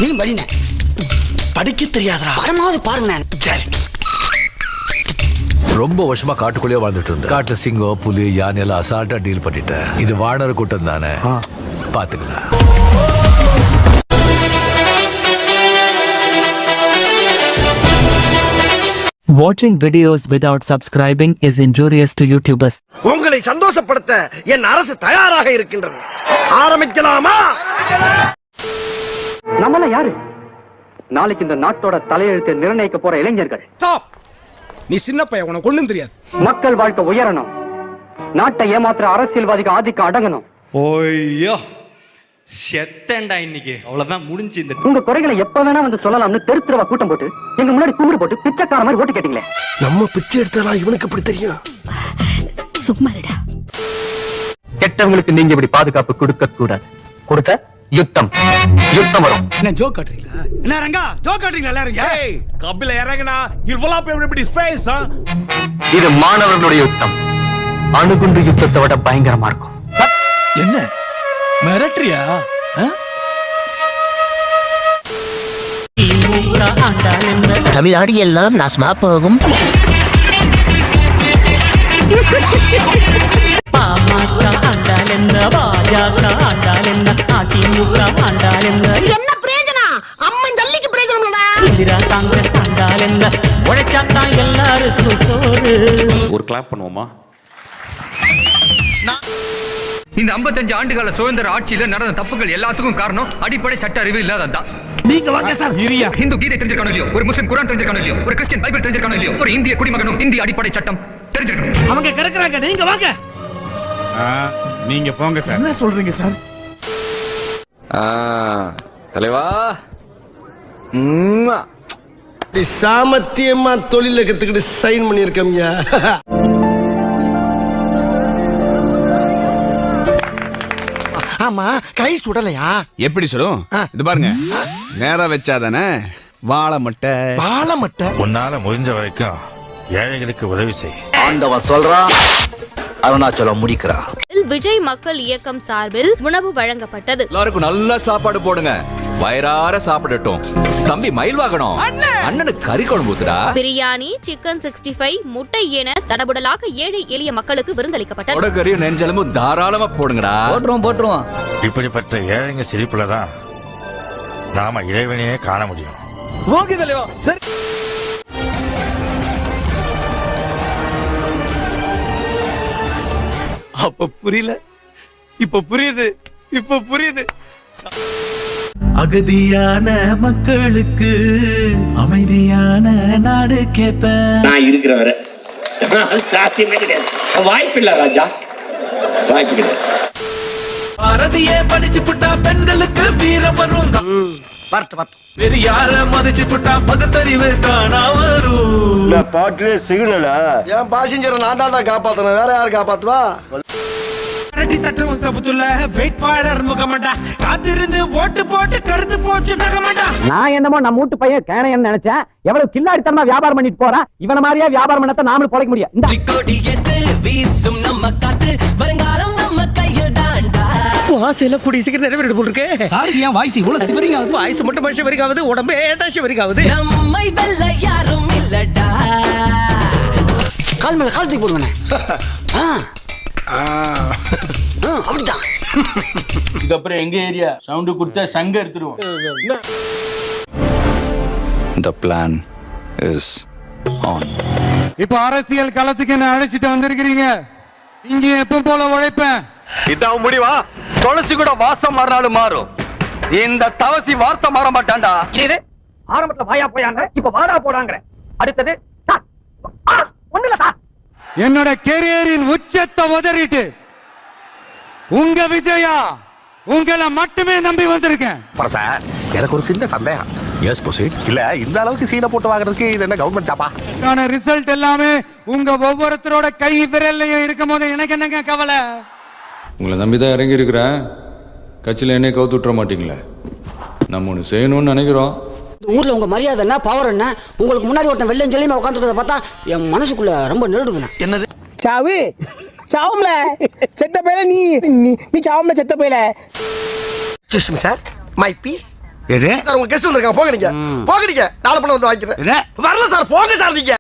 நீ படின. படிக்க தெரியாதா? பரமாவது பாருங்க. சரி. ரொம்ப வருஷமா காட்டுக்குள்ளேயே வாழ்ந்துட்டு இருந்தேன். காட்டுல சிங்கம், புலி, யானை எல்லாம் அசால்ட்டா டீல் பண்ணிட்டேன். இது வானர கூட்டம் தானே, பாத்துக்கலாம். Watching videos without subscribing is injurious to YouTubers. உங்களை சந்தோஷப்படுத்த என் அரசு தயாராக இருக்கின்றது. ஆரம்பிக்கலாமா? நம்மள யாரு? நாளைக்கு இந்த நாட்டோட தலையெழுத்தை நிர்ணயிக்க போற இளைஞர்கள். நீ சின்ன பையன், உனக்கு ஒண்ணும் தெரியாது. மக்கள் வாழ்க்கை உயரணும், நாட்டை ஏமாத்துற அரசியல்வாதிக்கு ஆதிக்கம் அடங்கணும். ஓய்யோ செத்தேன்டா இன்னைக்கு, அவ்வளவுதான் முடிஞ்சு. இந்த உங்க குறைகளை எப்ப வேணா வந்து சொல்லலாம்னு தெருத்திரவா கூட்டம் போட்டு எங்க முன்னாடி கும்பிடு போட்டு பிச்சைக்கார மாதிரி ஓட்டு கேட்டீங்களே. நம்ம பிச்சை எடுத்தாலாம் இவனுக்கு எப்படி தெரியும்? சும்மாடா. கெட்டவங்களுக்கு நீங்க இப்படி பாதுகாப்பு கொடுக்க கூடாது. கொடுத்த யுத்தம் வரும். என்ன ஜோக் காட்டுறீங்களா? என்ன ரங்கா ஜோக் காட்டுறீங்களா எல்லாரும்? ஏய் கபில இறங்கனா இவ்வளவு everybody face. இது மாணவர்களுடைய யுத்தம். அணுகுண்டு யுத்தத்தை விட பயங்கரமா இருக்கும். என்ன மிரட்டறியா? தமிழ்நாடு எல்லாம் நாசமா போகும். என்ன பிரயோஜனம்? அம்மன் ஜல்லிக்கு பிரயோஜனம். ஒரு கிளாப் பண்ணுவோமா? இந்த 55 ஆண்டுகால சுதந்திர ஆட்சியில நடந்த தப்புகள் எல்லாத்துக்கும் காரணம் அடிப்படை சட்ட அறிவு இல்லாததான். நீங்க வாங்க சார். இரியா. இந்து கீதை தெரிஞ்சிருக்கானோ இல்லையோ, ஒரு முஸ்லிம் குர்ஆன் தெரிஞ்சிருக்கானோ இல்லையோ, ஒரு கிறிஸ்டியன் பைபிள் தெரிஞ்சிருக்கானோ இல்லையோ, ஒரு இந்திய குடிமகனும் இந்திய அடிப்படை சட்டம் தெரிஞ்சிருக்கணும். அவங்க கிடக்குறாங்க, நீங்க வாங்க. நீங்க போங்க சார். என்ன சொல்றீங்க சார்? தலைவா சாமத்தியமா தொழில கத்துக்கிட்டு சைன் பண்ணிருக்கீங்க. ஆமா, கை சுடலையா? எப்படி சொல்லும்? இது பாருங்க, நேரா வச்சாதானே வாழை மட்டை. உன்னால முடிஞ்ச வரைக்கும் ஏழைகளுக்கு உதவி செய். ஆண்டவன் சொல்றான், அருணாச்சலம் முடிக்கிறா. விஜய் மக்கள் இயக்கம் சார்பில் உணவு வழங்கப்பட்டது. எல்லாருக்கும் நல்ல சாப்பாடு போடுங்க, வயிறார சாப்பிடட்டும். தம்பி மயில் வாங்கணும், அண்ணனுக்கு கறி குழம்பு ஊத்துடா. பிரியாணி, சிக்கன் 65, முட்டை என தடபுடலாக ஏழை எளிய மக்களுக்கு விருந்தளிக்கப்பட்டது. உடகறியும் நெஞ்சலமும் தாராளமா போடுங்கடா. போட்டுருவோம். இப்படிப்பட்ட ஏழைங்க சிரிப்புலதான் நாம இறைவனையே காண முடியும். ஓகே தலைவா. சரி, அப்ப புரியல, இப்ப புரியுது. அகதியான மக்களுக்கு அமைதியான நாடு கேட்பேன். நான் இருக்கிற வரை சாத்தியமே கிடையாது. வாய்ப்பில்லை ராஜா, வாய்ப்பு கிடையாது. பாரதியே படிச்சு புட்டா பெண்களுக்கு வீரம் வரும். வேறு யார மதிச்சு புட்டா பகுத்தறிவு காணா வரும். பாட்டிலே சிக்னலா? என் பாசஞ்சரை நான் தான்டா காப்பாத்தணும், வேற யாரு காப்பாத்துவா? வேட்பாளர் முகமண்டா காத்திருந்து ஓட்டு போட்டு கருத்து போச்சு நகமண்டா. நான் என்னமோ நம்ம வீட்டு பையன் கேனையன்னு நினைச்சேன். எவ்வளவு கில்லாடித்தனமா வியாபாரம் பண்ணிட்டு போறான். இவன மாதிரியா வியாபாரம் பண்ணா நாமளும் பொழைக்க முடியும். ஆசையில கூடிய சீக்கிரம் நிறைவேறிட்டு போட்டுருக்கு. சார் ஏன் வாய்ஸ் இவ்வளவு சிவரிங் ஆகுது? வாய்ஸ் மட்டும் சிவரிங் ஆகுது, உடம்பே தான் சிவரிங் ஆகுது. நம்மை வெல்ல யாரும் இல்லடா. கால் மேல கால் தூக்கி போடுங்கண்ணே. அப்படிதான். இதுக்கப்புறம் எங்க ஏரியா சவுண்டு கொடுத்தா சங்க எடுத்துருவோம். The plan is on. இப்ப அரசியல் களத்துக்கு என்ன அழைச்சிட்டு வந்திருக்கிறீங்க? இங்க எப்ப போல உழைப்பேன். இதான் முடிவா? துளசி கூட வாசம் மாறினாலும் மாறும். இந்த தவசி வார்த்தை மாற மாட்டான்டா. ஆரம்பத்துல வாயா போயாங்க, இப்ப வாடா போடாங்க. அடுத்தது ஒண்ணுல என்னோட கெரியரின் உச்சத்தை உதறிட்டு உங்க விஜயா உங்களை மட்டுமே நம்பி வந்திருக்கேன். எனக்கு ஒரு சின்ன சந்தேகம். Yes proceed. இல்ல இந்த அளவுக்கு சீனை போட்டு வாங்குறதுக்கு இது என்ன கவர்மெண்ட் ஜாபா? ரிசல்ட் எல்லாமே உங்க ஒவ்வொருத்தரோட கை விரல்லையும் இருக்கும் போது எனக்கு என்னங்க கவலை? உங்களை நம்பிதான் இறங்கி இருக்கிறேன். கட்சியில என்னை கவுத்து விட்டுற மாட்டீங்களே. நம்ம ஒண்ணு செய்யணும்னு நினைக்கிறோம். ஊர்ல உங்க மரியாதை என்ன, பவர் என்ன? உங்களுக்கு முன்னாடி ஒருத்தன் வெள்ளம் சொல்லியுமா உட்காந்துருக்கத பார்த்தா என் மனசுக்குள்ள ரொம்ப நெருடுதுண்ணா. என்னது சாவு சாவும்ல செத்த பேல நீ சாவும்ல செத்த பேல. சார் மை பீஸ் எது சார் உங்க கெஸ்ட் வந்திருக்காங்க, போங்க நீங்க. போங்க நீங்க. நாளை பண்ண வந்து வாங்கிக்கிறேன். வரல சார், போங்க சார் நீங்க.